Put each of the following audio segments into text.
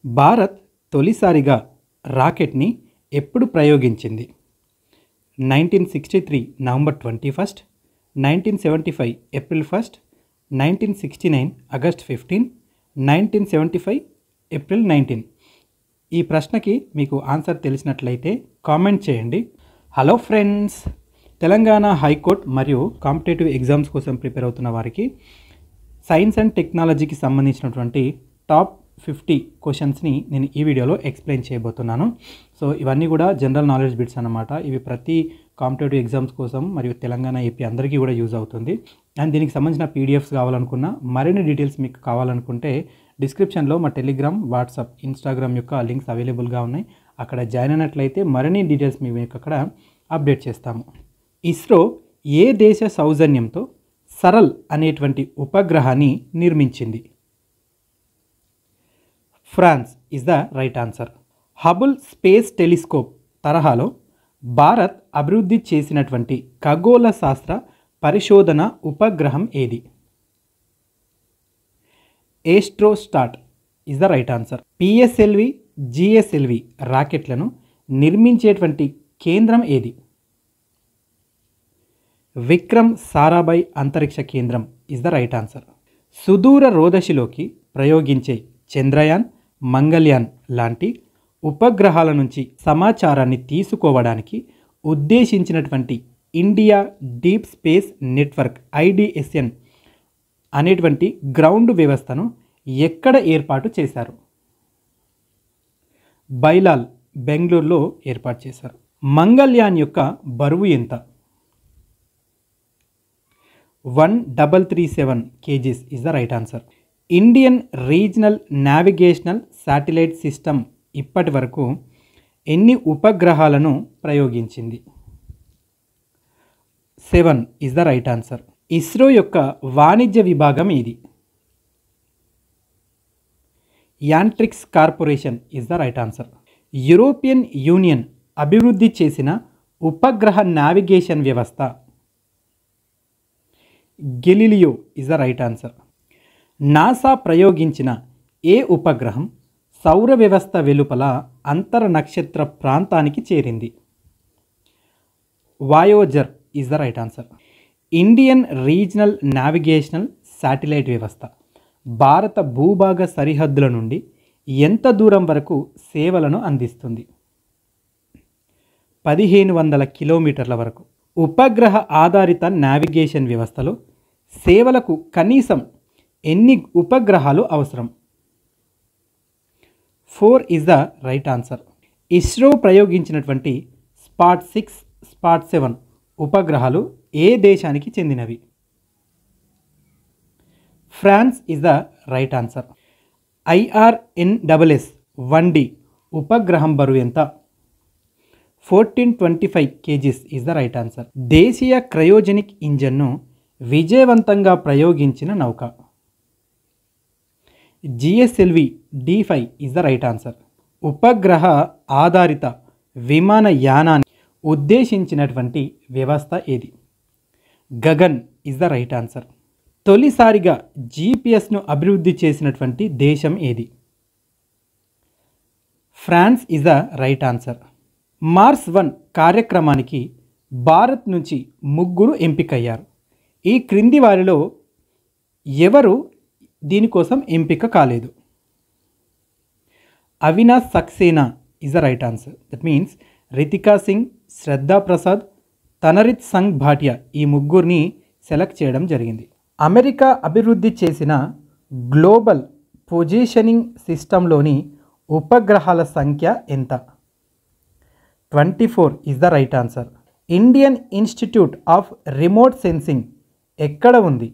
భారత్ తొలిసారిగా రాకెట్ని ఎప్పుడు ప్రయోగించింది? 1963 November 21, 1975 April 1, 1969 August 15, 1975 April 19. ఈ ప్రశ్నకి మీకు ఆన్సర్ తెలిసినట్లయితే కామెంట్ చేయండి. హలో ఫ్రెండ్స్, తెలంగాణ హైకోర్టు మరియు కాంపిటేటివ్ ఎగ్జామ్స్ కోసం ప్రిపేర్ అవుతున్న వారికి సైన్స్ అండ్ టెక్నాలజీకి సంబంధించినటువంటి టాప్ 50 క్వశ్చన్స్ని నేను ఈ వీడియోలో ఎక్స్ప్లెయిన్ చేయబోతున్నాను. సో ఇవన్నీ కూడా జనరల్ నాలెడ్జ్ బిట్స్ అన్నమాట. ఇవి ప్రతి కాంపిటేటివ్ ఎగ్జామ్స్ కోసం మరియు తెలంగాణ ఏపీ అందరికీ కూడా యూజ్ అవుతుంది. అండ్ దీనికి సంబంధించిన పీడిఎఫ్స్ కావాలనుకున్నా, మరిన్ని డీటెయిల్స్ మీకు కావాలనుకుంటే డిస్క్రిప్షన్లో మా టెలిగ్రామ్, వాట్సాప్, ఇన్స్టాగ్రామ్ యొక్క లింక్స్ అవైలబుల్గా ఉన్నాయి. అక్కడ జాయిన్ అయినట్లయితే మరిన్ని డీటెయిల్స్ మీకు అక్కడ అప్డేట్ చేస్తాము. ఇస్రో ఏ దేశ సౌజన్యంతో సరల్ అనేటువంటి ఉపగ్రహాన్ని నిర్మించింది? France is the right answer. Hubble space telescope తరహాలో భారత్ అభివృద్ధి చేసినటువంటి ఖగోళ శాస్త్ర పరిశోధన ఉపగ్రహం ఏది? Astrosat is the right answer. PSLV, GSLV రాకెట్లను నిర్మించేటువంటి కేంద్రం ఏది? విక్రమ్ సారాభాయ్ అంతరిక్ష కేంద్రం ఇస్ ద రైట్ ఆన్సర్. సుదూర రోదశిలోకి ప్రయోగించే చంద్రయాన్, మంగళయాన్ లాంటి ఉపగ్రహాల నుంచి సమాచారాన్ని తీసుకోవడానికి ఉద్దేశించినటువంటి India deep space network IDSN అనేటువంటి గ్రౌండ్ వ్యవస్థను ఎక్కడ ఏర్పాటు చేశారు? బైలాల్, బెంగళూరులో ఏర్పాటు చేశారు. మంగళయాన్ యొక్క బరువు ఎంత? 1337 kgs is the right answer. Indian regional navigational satellite system ఇప్పటి వరకు ఎన్ని ఉపగ్రహాలను ప్రయోగించింది? 7 is the right answer. ISRO యొక్క వాణిజ్య విభాగం ఏది? Antrix corporation is the right answer. European union అభివృద్ధి చేసిన ఉపగ్రహ నావిగేషన్ వ్యవస్థ? Galileo is the right answer. NASA ప్రయోగించిన ఏ ఉపగ్రహం సౌర వ్యవస్థ వెలుపల అంతర నక్షత్ర ప్రాంతానికి చేరింది? Voyager is the right answer. Indian regional navigational satellite వ్యవస్థ భారత భూభాగ సరిహద్దుల నుండి ఎంత దూరం వరకు సేవలను అందిస్తుంది? 1500 కిలోమీటర్ల వరకు. ఉపగ్రహ ఆధారిత నావిగేషన్ వ్యవస్థలో సేవలకు కనీసం ఎన్ని ఉపగ్రహాలు అవసరం? 4 is the right answer. ISRO ప్రయోగించినటువంటి స్పాట్ 6, స్పాట్ 7 ఉపగ్రహాలు ఏ దేశానికి చెందినవి? France is the right answer. IRNSS 1D ఉపగ్రహం బరువు ఎంత? 1425 kgs is the right answer. దేశీయ క్రయోజెనిక్ ఇంజన్ను విజయవంతంగా ప్రయోగించిన నౌక? GSLV D5 is the right answer. ఉపగ్రహ ఆధారిత విమానయానాన్ని ఉద్దేశించినటువంటి వ్యవస్థ ఏది? Gagan is the right answer. తొలిసారిగా GPSను అభివృద్ధి చేసినటువంటి దేశం ఏది? France is the right answer. Mars 1 కార్యక్రమానికి భారత్ నుంచి 3 ఎంపికయ్యారు. ఈ క్రింది వారిలో ఎవరు దీనికోసం ఎంపిక కాలేదు? Avinash Saxena is the right answer. That means Ritika Singh, Shraddha Prasad, తనరిత్ సంగ్ భాటియా ఈ 3 సెలెక్ట్ చేయడం జరిగింది. అమెరికా అభివృద్ధి చేసిన గ్లోబల్ పొజిషనింగ్ సిస్టంలోని ఉపగ్రహాల సంఖ్య ఎంత? 24 is the right answer. Indian Institute of Remote Sensing ఎక్కడ ఉంది?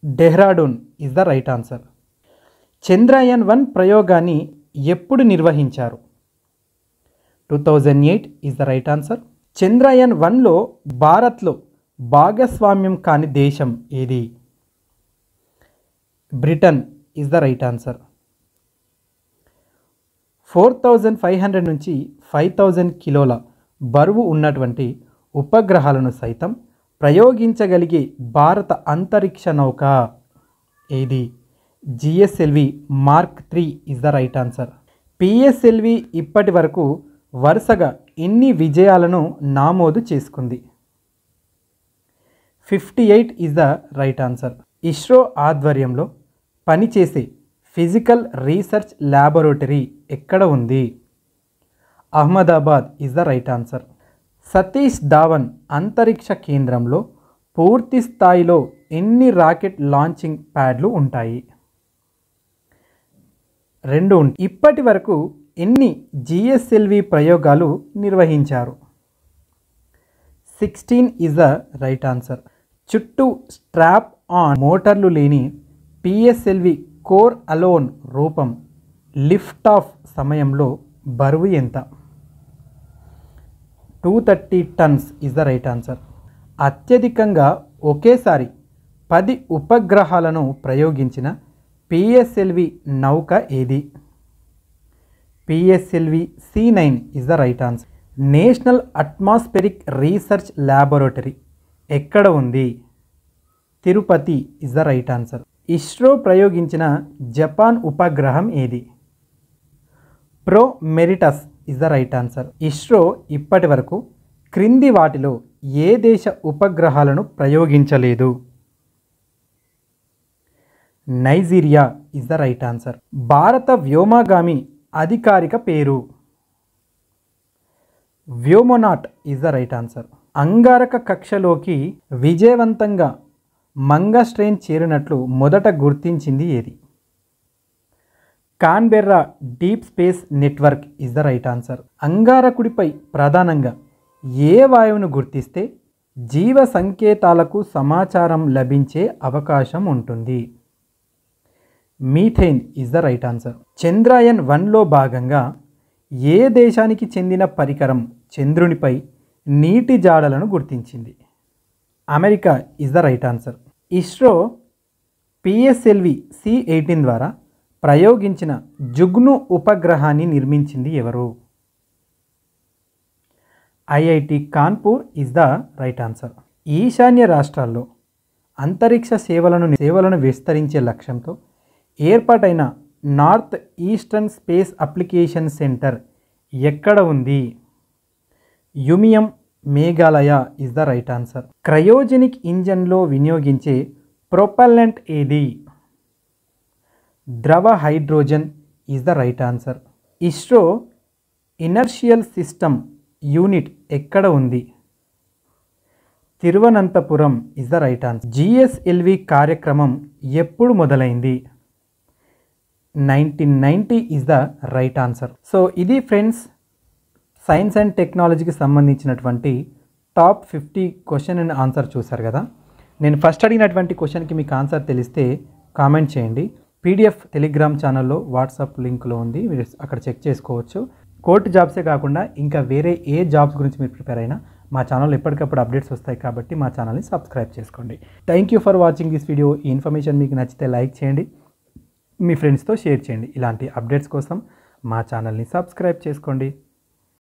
Dehradun is the right answer. Chandrayaan 1 ప్రయోగాన్ని ఎప్పుడు నిర్వహించారు? 2008 is the right answer. Chandrayaan 1లో భారత్లో భాగస్వామ్యం కాని దేశం ఏది? Britain is the right answer. 4500 నుంచి 5000 కిలోల బరువు ఉన్నటువంటి ఉపగ్రహాలను సైతం ప్రయోగించగలిగే భారత అంతరిక్ష నౌక ఏది? GSLV mark 3 is the right answer. PSLV ఇప్పటి వరకు వరుసగా ఎన్ని విజయాలను నమోదు చేసుకుంది? 58 is the right answer. ISRO ఆధ్వర్యంలో పనిచేసే ఫిజికల్ రీసెర్చ్ ల్యాబొరేటరీ ఎక్కడ ఉంది? Ahmedabad is the right answer. Satish Dhawan అంతరిక్ష కేంద్రంలో పూర్తి స్థాయిలో ఎన్ని రాకెట్ లాంచింగ్ ప్యాడ్లు ఉంటాయి? 2 ఉంటాయి. ఇప్పటి వరకు ఎన్ని జిఎస్ఎల్వి ప్రయోగాలు నిర్వహించారు? 16 ఇస్ ద రైట్ ఆన్సర్. చుట్టూ స్ట్రాప్ ఆన్ మోటార్లు లేని పిఎస్ఎల్వి కోర్ అలోన్ రూపం లిఫ్ట్ ఆఫ్ సమయంలో బరువు ఎంత? 230 tons is the right answer. అత్యధికంగా ఒకేసారి 10 ఉపగ్రహాలను ప్రయోగించిన పిఎస్ఎల్వి నౌక ఏది? PSLV C9 is the right answer. National atmospheric research laboratory ఎక్కడ ఉంది? Tirupati is the right answer. ISRO ప్రయోగించిన జపాన్ ఉపగ్రహం ఏది? ప్రోమెరిటస్ is the right answer. ISRO ఇప్పటి వరకు క్రింది వాటిలో ఏ దేశ ఉపగ్రహాలను ప్రయోగించలేదు? Nigeria is the right answer. భారత వ్యోమగామి అధికారిక పేరు? Vyomanaut is the right answer. అంగారక కక్షలోకి విజయవంతంగా మంగస్ట్రెయిన్ చేరినట్లు మొదట గుర్తించింది ఏది? Canberra deep space network is the right answer. అంగారకుడిపై ప్రధానంగా ఏ వాయువును గుర్తిస్తే జీవ సంకేతాలకు సమాచారం లభించే అవకాశం ఉంటుంది? Methane is the right answer. Chandrayaan 1లో భాగంగా ఏ దేశానికి చెందిన పరికరం చంద్రునిపై నీటి జాడలను గుర్తించింది? America is the right answer. ISRO PSLV C18 ద్వారా ప్రయోగించిన జుగ్ను ఉపగ్రహాన్ని నిర్మించింది ఎవరు? IIT Kanpur is the right answer. ఈశాన్య రాష్ట్రాల్లో అంతరిక్ష సేవలను విస్తరించే లక్ష్యంతో ఏర్పాటైన north eastern space application centre ఎక్కడ ఉంది? Umiam Meghalaya is the right answer. Cryogenic ఇంజన్లో వినియోగించే ప్రొపల్లెంట్ ఏది? ద్రవ hydrogen is the right answer. ISRO inertial system unit ఎక్కడ ఉంది? Thiruvananthapuram is the right answer. GSLV కార్యక్రమం ఎప్పుడు మొదలైంది? 1990 is the right answer. So ఇది ఫ్రెండ్స్ సైన్స్ అండ్ టెక్నాలజీకి సంబంధించినటువంటి టాప్ 50 క్వశ్చన్ అండ్ ఆన్సర్ చూశారు కదా. నేను ఫస్ట్ అడిగినటువంటి క్వశ్చన్కి మీకు ఆన్సర్ తెలిస్తే కామెంట్ చేయండి. పీడిఎఫ్ టెలిగ్రామ్ ఛానల్లో వాట్సాప్ లింక్లో ఉంది, మీరు అక్కడ చెక్ చేసుకోవచ్చు. కోర్టు జాబ్సే కాకుండా ఇంకా వేరే ఏ జాబ్స్ గురించి మీరు ప్రిపేర్ అయినా మా ఛానల్లో ఎప్పటికప్పుడు అప్డేట్స్ వస్తాయి కాబట్టి మా ఛానల్ని సబ్స్క్రైబ్ చేసుకోండి. Thank you for watching this video. ఈ ఇన్ఫర్మేషన్ మీకు నచ్చితే లైక్ చేయండి, మీ ఫ్రెండ్స్తో షేర్ చేయండి. ఇలాంటి అప్డేట్స్ కోసం మా ఛానల్ని సబ్స్క్రైబ్ చేసుకోండి.